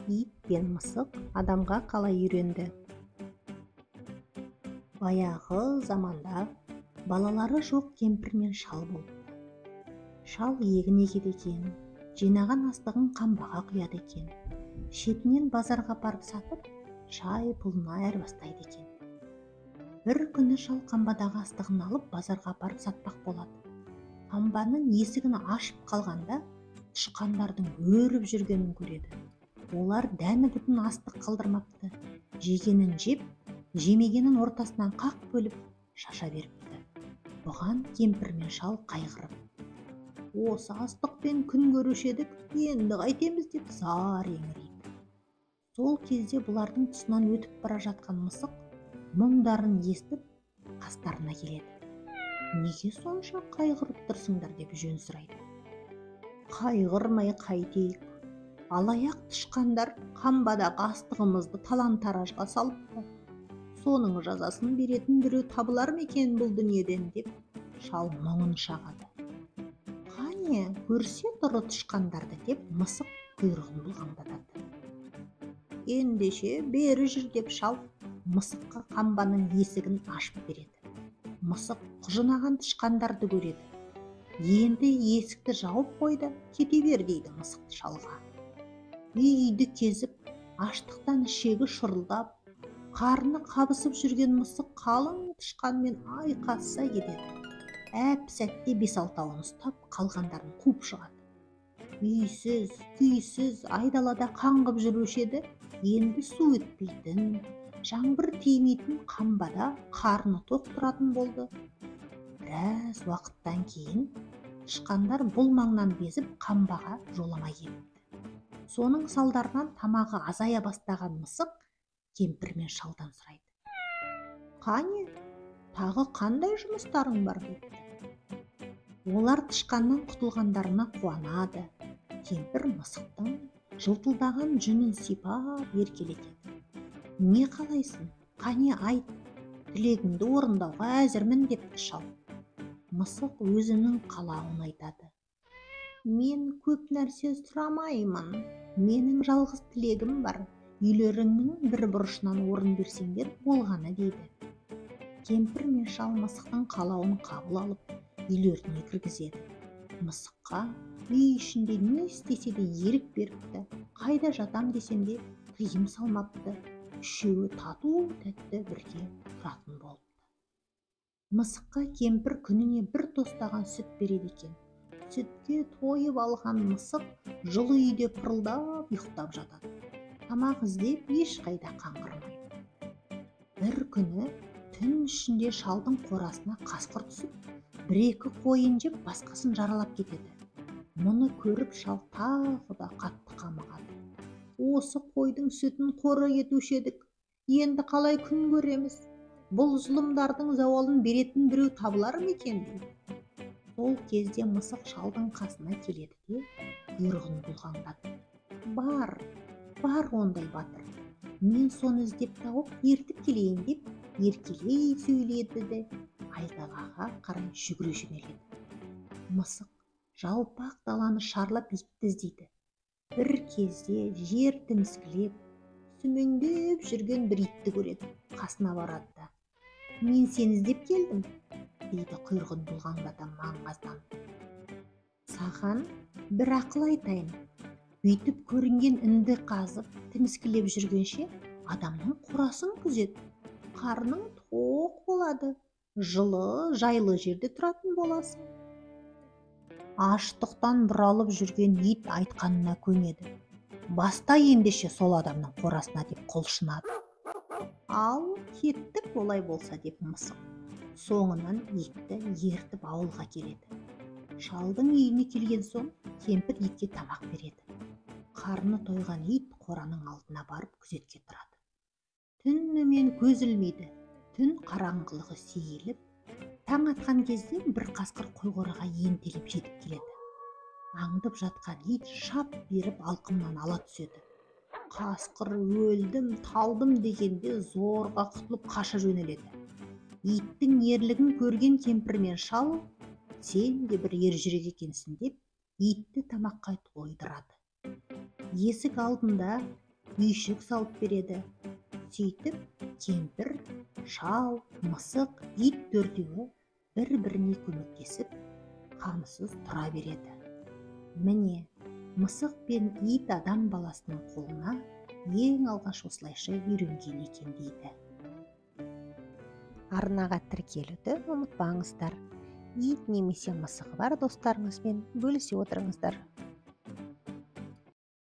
Ит пен мысық адамға қалай үйренді? Баяғы заманда балалары жоқ кемпір мен шал болыпты. Шал егін егеді екен, жинаған астығын қамбаға құяды екен. Шетінен базарға апарып сатып, шай пұлына айырбастайды екен. Бір күні шал қамбадағы астығын алып базарға апарып сатпақ болады. Қамбаның есігін ашып қалғанда тышқандардың өріп жүргенін көреді. Олар дәні бүтін астық қалдырмапты. Жегенін жеп, жемегенін ортасынан қақ бөліп шаша беріпті. Бұған кемпір мен шал қайғырып, осы астықпен күн көруші едік, енді қайтеміз деп зар еңірейді. Сол кезде бұлардың тұсынан өтіп бара жатқан мысық мұңдарын естіп қастарына келеді. Неге сонша қайғырып тұрсыңдар деп жөн сұрайды. Қайғырмай қайтейік. Алаяқ тышқандар қамбадағы астығымызды талан-таражға салыпты. Соның жазасын беретін біреу табылар ма екен бұл дүниеден деп шал мұңын шағады. Қане, көрсе тұры тышқандарды деп мысық құйрығын бұлғаңдатады. Ендеше бері жүр деп шал мысыққа қамбаның есігін ашып береді. Мысық құжынаған тышқандарды көреді. Енді есікті жауып қойды, кете бер дейді мысық шалға. Үйді кезіп, аштықтан ішегі шұрылдап, қарны қабысып жүрген мысық қалың тышқанмен айқасса кетеді. Әп сәтте 5-6-ын ұстап, қалғандарын қуып шығады. Үйсіз, күйсіз айдалада қаңғып жүруші еді, енді су өтпейтін, жаңбыр тимейтін қамбада қарны тоқ тұратын болды. Біраз уақыттан кейін тышқандар бұл маңнан безіп қамбаға жоламай келіпті. Соның салдарынан тамағы азая бастаған мысық кемпір мен шалдан сұрайды. Қане, тағы қандай жұмыстарың бар депті. Олар тышқаннан құтылғандарына қуанады. Кемпір мысықтың жылтылдаған жүнін сипап еркелетеді. Не қалайсың? Қане айт, тілегіңді орындауға әзірмін депті шал. Мысық өзінің қалауын айтады. Мен көп нәрсе сұрамаймын. Менің жалғыз тілегім бар. Үйлеріңнің бір бұрышынан орын берсеңдер болғаны дейді. Кемпір мен шал мысықтың қалауын қабыл алып, үйлеріне кіргізеді. Мысыққа үй ішінде не істесе де ерік беріпті. Қайда жатам десем де тыйым салмапты. Үшеуі тату тәтті бірге тұратын болыпты. Мысыққа кемпір күніне бір тостаған сүт береді екен. Сүтке тойып алған мысық жылы үйде пырылдап ұйықтап жатады. Тамақ іздеп ешқайда қаңғырмайды. Бір күні түн ішінде шалдың қорасына қасқыр түсіп, бір-екі қойын жеп басқасын жаралап кетеді. Мұны көріп шал тағы да қатты қамығады. Осы қойдың сүтін қора кетуші едік. Енді қалай күн көреміз? Бұл зұлымдардың зауалын беретін біреу табылар ма екен дейді. Сол кезде мысық шалдың қасына келеді де құйрығын бұлғаңдатады. Бар ондай батыр. Мен соны іздеп тауып ертіп келейін деп еркелей сөйледі де айдағаға қарай жүгіре жөнеледі. Мысық жалпақ даланы шарлап итті іздейді. Бір кезде жер тіміскілеп, сүмеңдеп жүрген бір итті көреді. Қасына барады да: Мен сені іздеп келдім дейді құйрығын бұлғаңдата маңғазданып. Саған бір ақыл айтайын. Бүйтіп көрінген інді қазып, тіміскілеп жүргенше адамның қорасын күзет. Қарның тоқ болады. Жылы, жайлы жерде тұратын боласың. Аштықтан бұралып жүрген ит айтқанына көнеді. Баста ендеше сол адамның қорасына деп құлшынады. Ал кеттік олай болса деп мысық соңынан итті ертіп ауылға келеді. Шалдың үйіне келген соң кемпір итке тамақ береді. Қарны тойған ит қораның алдына барып күзетке тұрады. Түнімен көз ілмейді. Түн қараңғылығы сейіліп, таң атқан кезде бір қасқыр қой қораға ентелеп жетіп келеді. Аңдып жатқан ит шап беріп алқымнан ала түседі. Қасқыр өлдім, талдым дегенде зорға құтылып қаша жөнеледі. Иттің ерлігін көрген кемпір мен шал, сен де бір ержүрек екенсің деп, итті тамаққа тойдырады. Есік алдында үйшік салып береді. Сөйтіп кемпір, шал, мысық, ит төртеуі бір-біріне көмектесіп қамсыз тұра береді. Міне, мысық пен ит адам баласының қолына ең алғаш осылайша үйренген екен дейді. Арнаға тіркелуді ұмытпаңыздар. Ит немесе мысығы бар достарыңызбен бөлісе отырыңыздар.